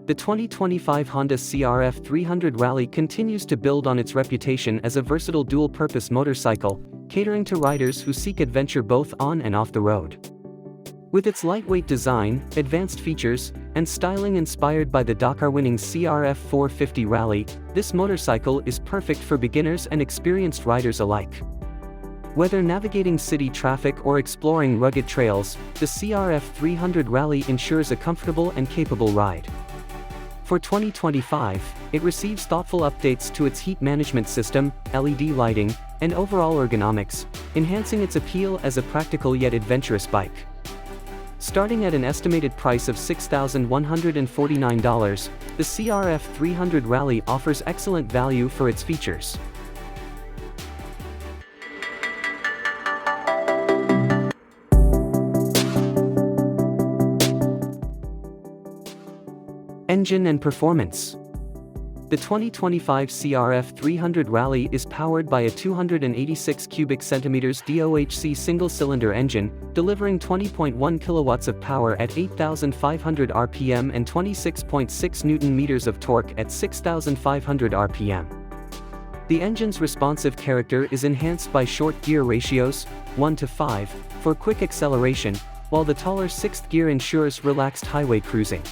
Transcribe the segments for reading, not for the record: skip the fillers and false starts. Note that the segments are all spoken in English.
The 2025 Honda CRF300 Rally continues to build on its reputation as a versatile dual-purpose motorcycle, catering to riders who seek adventure both on and off the road. With its lightweight design, advanced features, and styling inspired by the Dakar-winning CRF450 Rally, this motorcycle is perfect for beginners and experienced riders alike. Whether navigating city traffic or exploring rugged trails, the CRF300 Rally ensures a comfortable and capable ride. For 2025, it receives thoughtful updates to its heat management system, LED lighting, and overall ergonomics, enhancing its appeal as a practical yet adventurous bike. Starting at an estimated price of $6,149, the CRF300 Rally offers excellent value for its features. Engine and performance. The 2025 CRF300 Rally is powered by a 286 cubic centimeters DOHC single-cylinder engine, delivering 20.1 kilowatts of power at 8,500 RPM and 26.6 Newton-meters of torque at 6,500 RPM. The engine's responsive character is enhanced by short gear ratios, 1:5, for quick acceleration, while the taller sixth gear ensures relaxed highway cruising.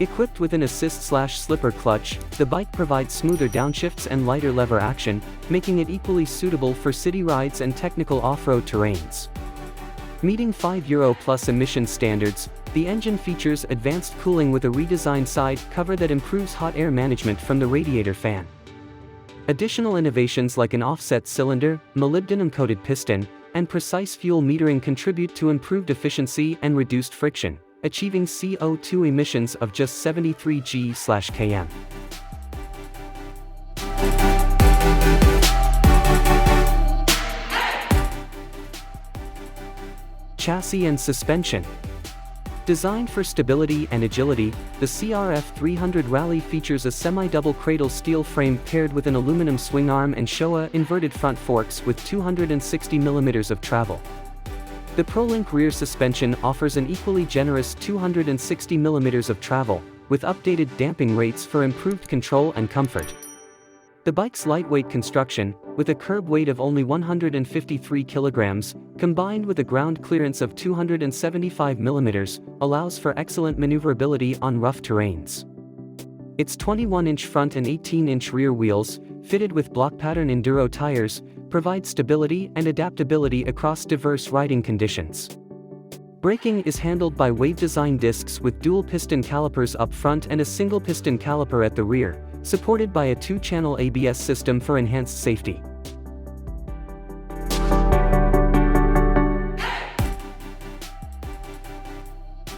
Equipped with an assist/slipper clutch, the bike provides smoother downshifts and lighter lever action, making it equally suitable for city rides and technical off-road terrains. Meeting 5 Euro Plus emission standards, the engine features advanced cooling with a redesigned side cover that improves hot air management from the radiator fan. Additional innovations like an offset cylinder, molybdenum-coated piston, and precise fuel metering contribute to improved efficiency and reduced friction, achieving CO2 emissions of just 73 g/km. Chassis and suspension. Designed for stability and agility, the CRF300 Rally features a semi-double cradle steel frame paired with an aluminum swing arm and Showa inverted front forks with 260 mm of travel. The ProLink rear suspension offers an equally generous 260 mm of travel, with updated damping rates for improved control and comfort. The bike's lightweight construction, with a curb weight of only 153 kilograms, combined with a ground clearance of 275 mm, allows for excellent maneuverability on rough terrains. Its 21-inch front and 18-inch rear wheels, fitted with block-pattern enduro tires, provide stability and adaptability across diverse riding conditions. Braking is handled by wave-design discs with dual-piston calipers up front and a single-piston caliper at the rear, supported by a 2-channel ABS system for enhanced safety.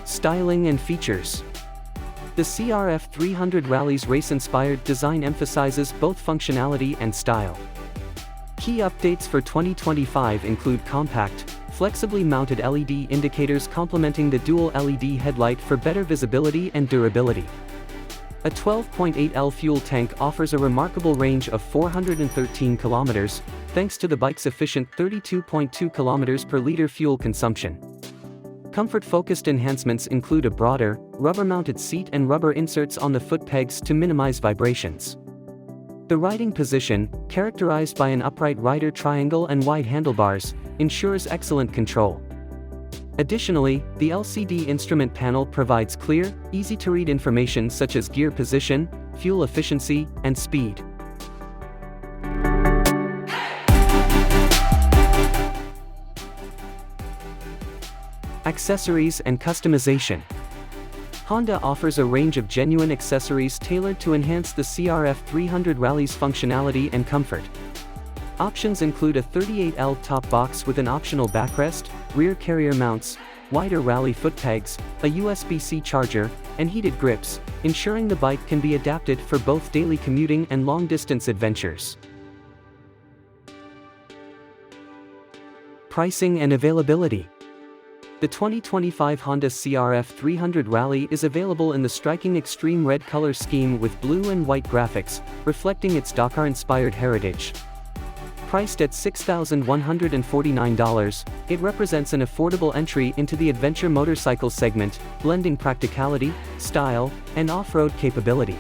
Styling and features. The CRF300 Rally's race-inspired design emphasizes both functionality and style. Key updates for 2025 include compact, flexibly mounted LED indicators complementing the dual LED headlight for better visibility and durability. A 12.8L fuel tank offers a remarkable range of 413 kilometers, thanks to the bike's efficient 32.2 kilometers per liter fuel consumption. Comfort-focused enhancements include a broader, rubber-mounted seat and rubber inserts on the foot pegs to minimize vibrations. The riding position, characterized by an upright rider triangle and wide handlebars, ensures excellent control. Additionally, the LCD instrument panel provides clear, easy-to-read information such as gear position, fuel efficiency, and speed. Accessories and customization. Honda offers a range of genuine accessories tailored to enhance the CRF300 Rally's functionality and comfort. Options include a 38L top box with an optional backrest, rear carrier mounts, wider Rally foot pegs, a USB-C charger, and heated grips, ensuring the bike can be adapted for both daily commuting and long-distance adventures. Pricing and availability. The 2025 Honda CRF300 Rally is available in the striking extreme red color scheme with blue and white graphics, reflecting its Dakar-inspired heritage. Priced at $6,149, it represents an affordable entry into the adventure motorcycle segment, blending practicality, style, and off-road capability.